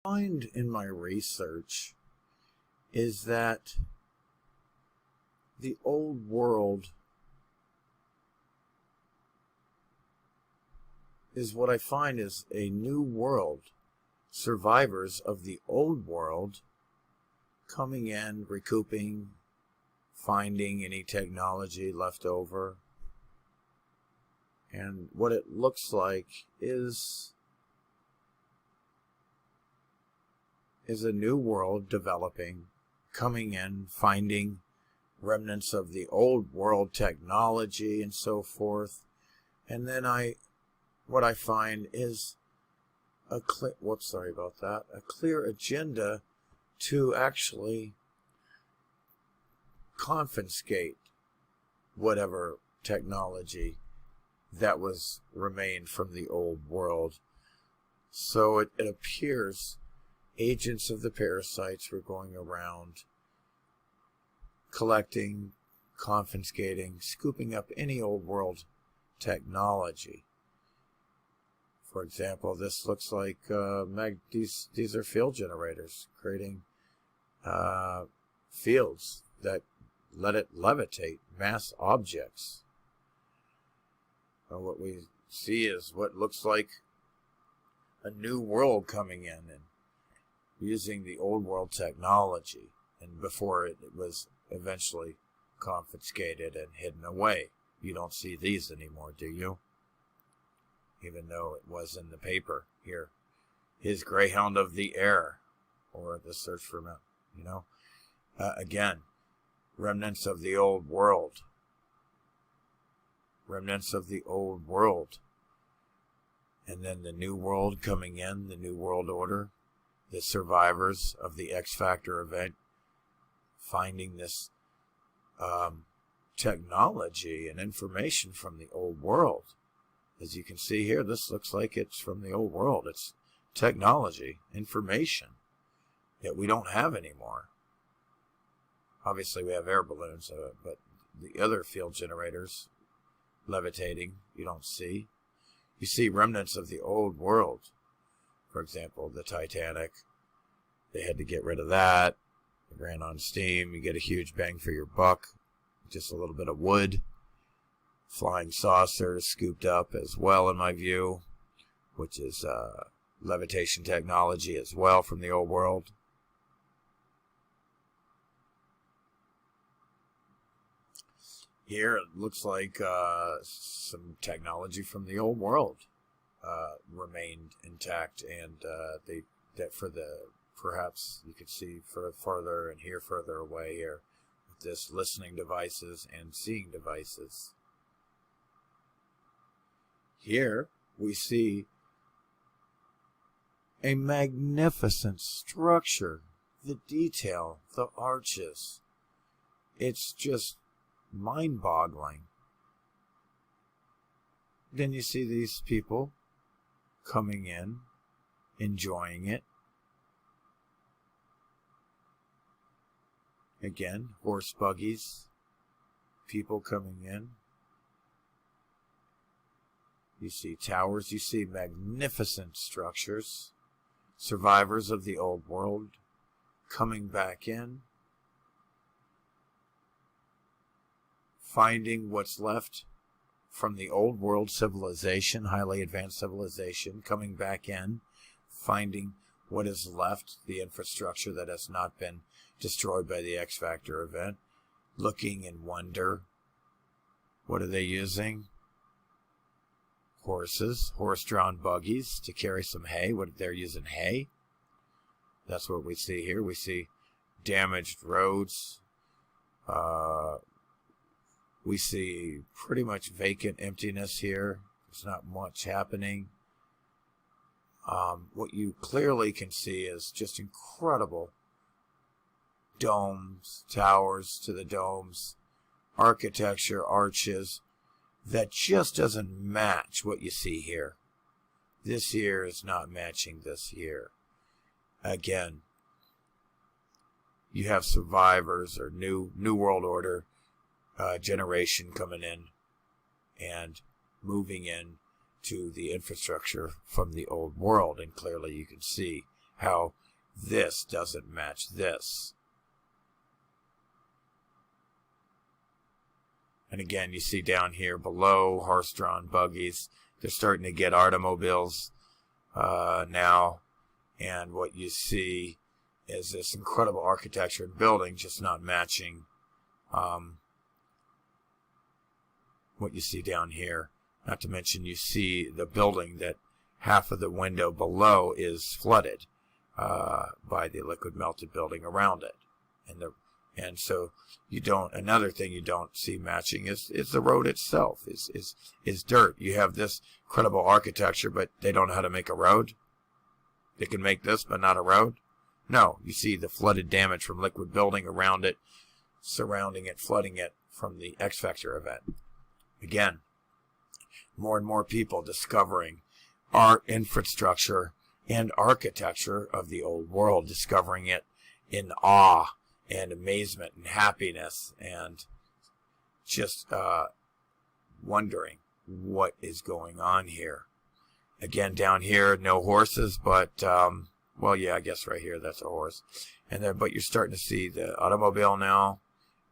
Find in my research is that the old world is what I find is a new world. Survivors of the old world coming in, recouping, finding any technology left over. And what it looks like is a new world developing, coming in, finding remnants of the old world technology and so forth. And then what I find is a clear agenda to actually confiscate whatever technology that was remained from the old world. So it appears agents of the parasites were going around collecting, confiscating, scooping up any old world technology. For example, this looks like these are field generators creating fields that let it levitate mass objects. What we see is what looks like a new world coming in and using the old world technology, and before it was eventually confiscated and hidden away. You don't see these anymore, do you? Even though it was in the paper here. His Greyhound of the Air, or the search for, again, remnants of the old world. Remnants of the old world. And then the new world coming in, the new world order. The survivors of the X Factor event finding this technology and information from the old world. As you can see here, this looks like it's from the old world. It's technology, information that we don't have anymore. Obviously, we have air balloons, but the other field generators levitating, you don't see. You see remnants of the old world. For example, the Titanic. They had to get rid of that. It ran on steam. You get a huge bang for your buck. Just a little bit of wood. Flying saucers scooped up as well, in my view, which is levitation technology as well from the old world. Here it looks like some technology from the old world remained intact, and perhaps you could see further and hear further away here with this listening devices and seeing devices. Here we see a magnificent structure, the detail, the arches. It's just mind-boggling. Then you see these people coming in, enjoying it. Again, horse buggies, people coming in. You see towers, you see magnificent structures, survivors of the old world coming back in, finding what's left from the old world civilization, highly advanced civilization, coming back in, finding what is left, the infrastructure that has not been destroyed by the X Factor event, looking in wonder. What are they using? Horses, horse-drawn buggies to carry some hay. They're using hay. That's what we see here. We see damaged roads. We see pretty much vacant emptiness here. There's not much happening. What you clearly can see is just incredible domes, towers to the domes, architecture, arches, that just doesn't match what you see here. This here is not matching this here. Again, you have survivors or new world order generation coming in and moving in to the infrastructure from the old world, and clearly you can see how this doesn't match this. And again, you see down here below, horse-drawn buggies. They're starting to get automobiles now. And what you see is this incredible architecture and building just not matching what you see down here. Not to mention you see the building that half of the window below is flooded by the liquid melted building around it. And so you don't, another thing you don't see matching is the road itself, is dirt. You have this incredible architecture, but they don't know how to make a road. They can make this, but not a road. No, you see the flooded damage from liquid building around it, surrounding it, flooding it from the X Factor event. Again, more and more people discovering our infrastructure and architecture of the old world, discovering it in awe and amazement and happiness, and just wondering what is going on here. Again, down here, no horses, but well, yeah, I guess right here that's a horse. And then, but you're starting to see the automobile now.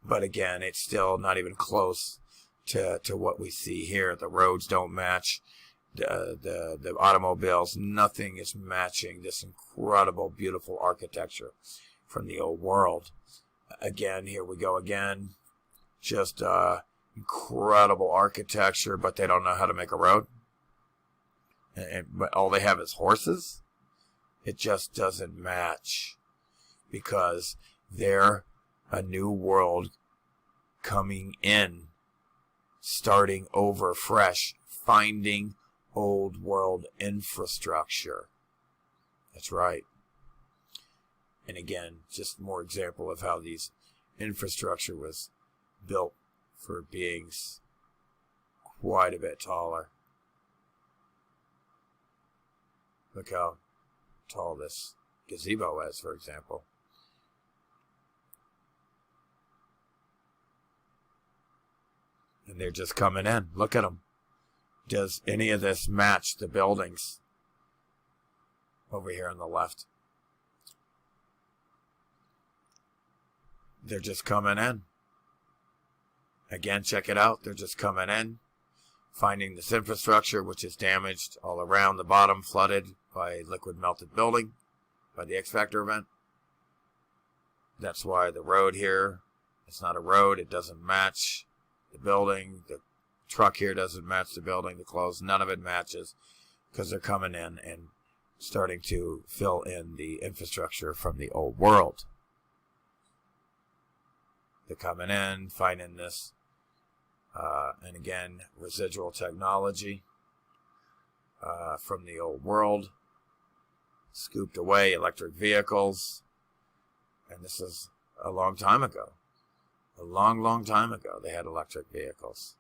But again, it's still not even close to what we see here. The roads don't match the automobiles. Nothing is matching this incredible, beautiful architecture from the old world. Again, here we go again. Just incredible architecture, but they don't know how to make a road. But all they have is horses. It just doesn't match, because they're a new world coming in, starting over fresh, finding old world infrastructure. That's right. And again, just more example of how these infrastructure was built for beings quite a bit taller. Look how tall this gazebo is, for example. And they're just coming in. Look at them. Does any of this match the buildings over here on the left? They're just coming in. Again, check it out. They're just coming in, finding this infrastructure, which is damaged all around the bottom, flooded by liquid melted building, by the X Factor event. That's why the road here, it's not a road. It doesn't match the building. The truck here doesn't match the building. The clothes, none of it matches, because they're coming in and starting to fill in the infrastructure from the old world. They're coming in, finding this, and again, residual technology from the old world, scooped away electric vehicles, and this is a long time ago. A long, long time ago, they had electric vehicles.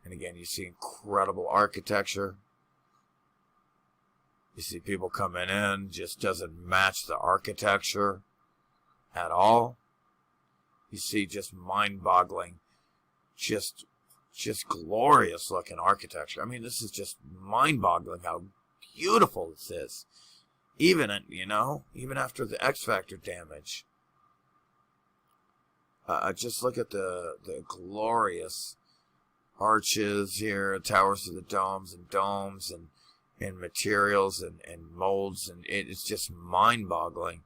And again, you see incredible architecture. You see people coming in, just doesn't match the architecture at all. You see just mind-boggling, just glorious looking architecture. I mean, this is just mind-boggling how beautiful this is. Even, even after the X Factor damage. Just look at the glorious arches here, towers of the domes and materials and molds, and it's just mind-boggling.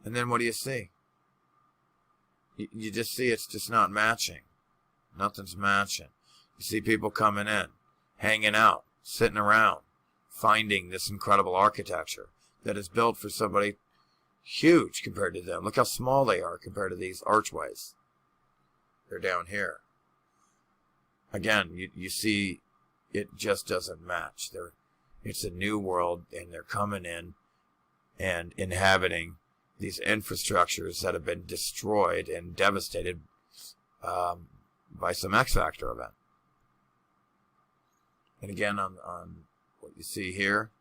And then what do you see? You just see it's just not matching. Nothing's matching. You see people coming in, hanging out, sitting around, finding this incredible architecture that is built for somebody huge compared to them. Look how small they are compared to these archways. They're down here. Again, you see it just doesn't match. It's a new world, and they're coming in and inhabiting these infrastructures that have been destroyed and devastated by some X Factor event. And again, on what you see here,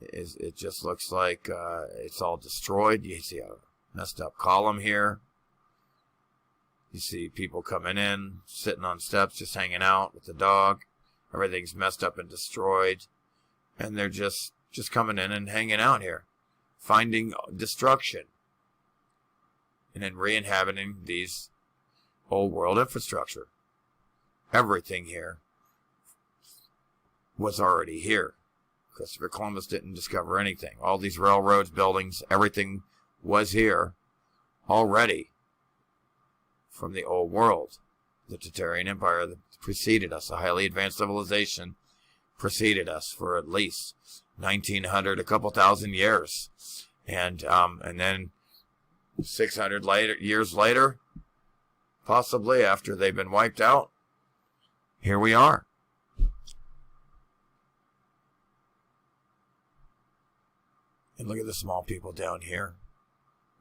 it just looks like it's all destroyed. You see a messed up column here. You see people coming in, sitting on steps, just hanging out with the dog. Everything's messed up and destroyed. And they're just coming in and hanging out here, finding destruction, and then re-inhabiting these old world infrastructure. Everything here was already here. Christopher Columbus didn't discover anything. All these railroads, buildings, everything was here already from the old world. The Tartarian Empire that preceded us, a highly advanced civilization, preceded us for at least 1900, a couple thousand years. And then 600 years later, possibly after they've been wiped out, here we are. And look at the small people down here.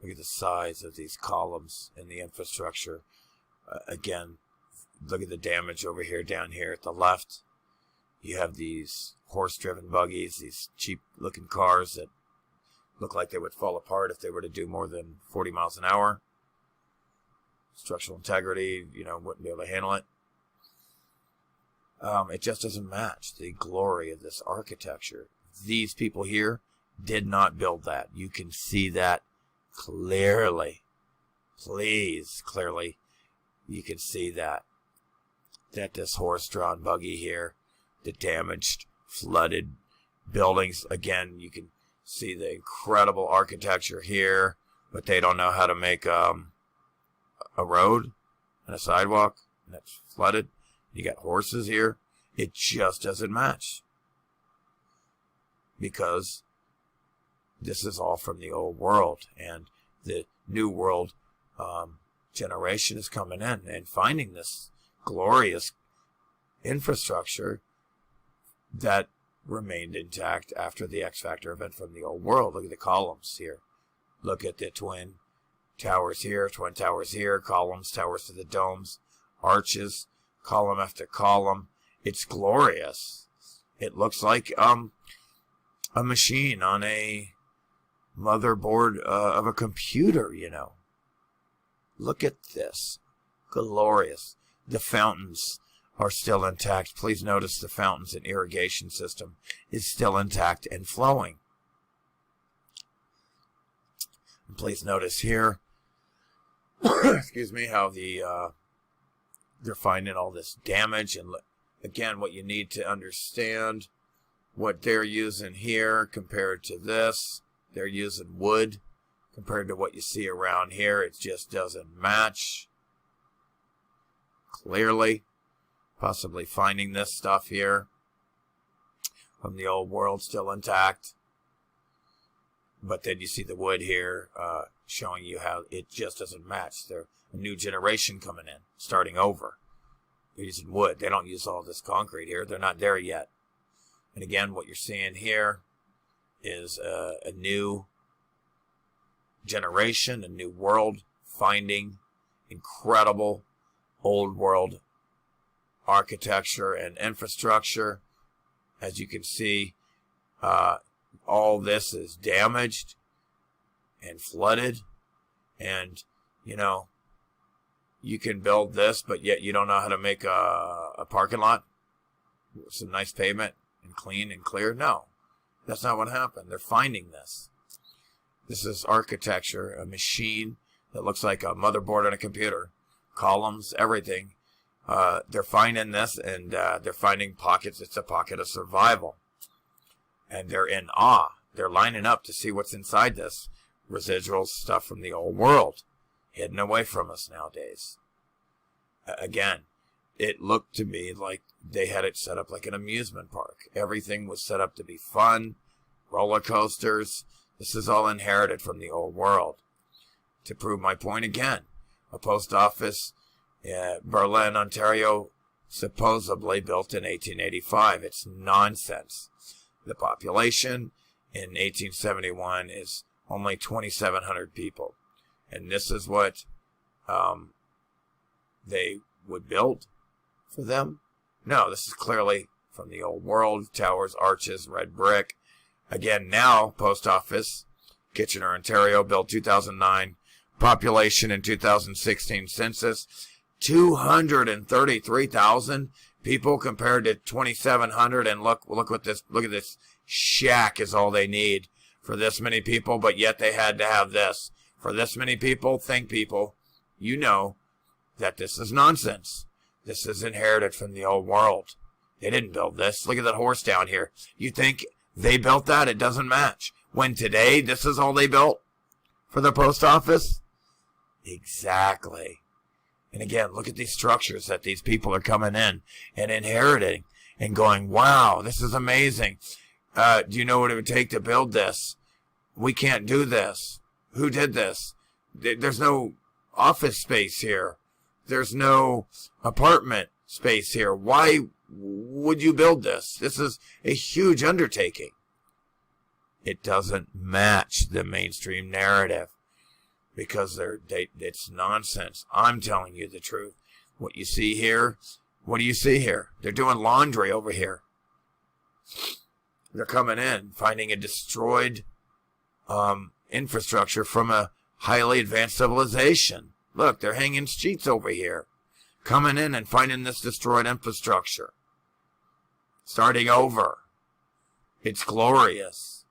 Look at the size of these columns and the infrastructure. Again, look at the damage over here, down here at the left. You have these horse-driven buggies, these cheap-looking cars that look like they would fall apart if they were to do more than 40 miles an hour. Structural integrity, wouldn't be able to handle it. It just doesn't match the glory of this architecture. These people here did not build that. You can see that clearly. Please, clearly. You can see that this horse-drawn buggy here, the damaged, flooded buildings. Again, you can see the incredible architecture here, but they don't know how to make a road and a sidewalk, and that's flooded. You got horses here. It just doesn't match, because this is all from the old world, and the new world generation is coming in and finding this glorious infrastructure that remained intact after the X Factor event from the old world. Look at the columns here. Look at the twin towers here, columns, towers to the domes, arches, column after column. It's glorious. It looks like a machine on a motherboard of a computer, Look at this. Glorious. The fountains are still intact. Please notice the fountains and irrigation system is still intact and flowing. And please notice here, excuse me, how they're finding all this damage. And again, what you need to understand, what they're using here compared to this, they're using wood. Compared to what you see around here, it just doesn't match. Clearly, possibly finding this stuff here from the old world still intact. But then you see the wood here showing you how it just doesn't match. They're a new generation coming in, starting over. They're using wood. They don't use all this concrete here. They're not there yet. And again, what you're seeing here is a new generation, a new world, finding incredible old world architecture and infrastructure. As you can see, all this is damaged and flooded, and you can build this, but yet you don't know how to make a parking lot with some nice pavement and clean and clear. No, that's not what happened. They're finding this. This is architecture, a machine that looks like a motherboard on a computer, columns, everything. They're finding this, and they're finding pockets. It's a pocket of survival. And they're in awe. They're lining up to see what's inside this residual stuff from the old world, hidden away from us nowadays. Again, it looked to me like they had it set up like an amusement park. Everything was set up to be fun, roller coasters. This is all inherited from the old world. To prove my point again, a post office in Berlin, Ontario, supposedly built in 1885. It's nonsense. The population in 1871 is only 2,700 people. And this is what they would build for them? No, this is clearly from the old world. Towers, arches, red brick. Again, now, post office, Kitchener, Ontario, built 2009. Population in 2016 census, 233,000 people compared to 2,700. And look at this shack is all they need for this many people, but yet they had to have this. For this many people, think people, you know that this is nonsense. This is inherited from the old world. They didn't build this. Look at that horse down here. You think they built that? It doesn't match. When today, this is all they built for the post office? Exactly. And again, look at these structures that these people are coming in and inheriting and going, wow, this is amazing. Do you know what it would take to build this? We can't do this. Who did this? There's no office space here. There's no apartment space here. Why would you build this? This is a huge undertaking. It doesn't match the mainstream narrative because it's nonsense. I'm telling you the truth. What you see here, what do you see here? They're doing laundry over here. They're coming in, finding a destroyed infrastructure from a highly advanced civilization. Look, they're hanging sheets over here. Coming in and finding this destroyed infrastructure. Starting over. It's glorious.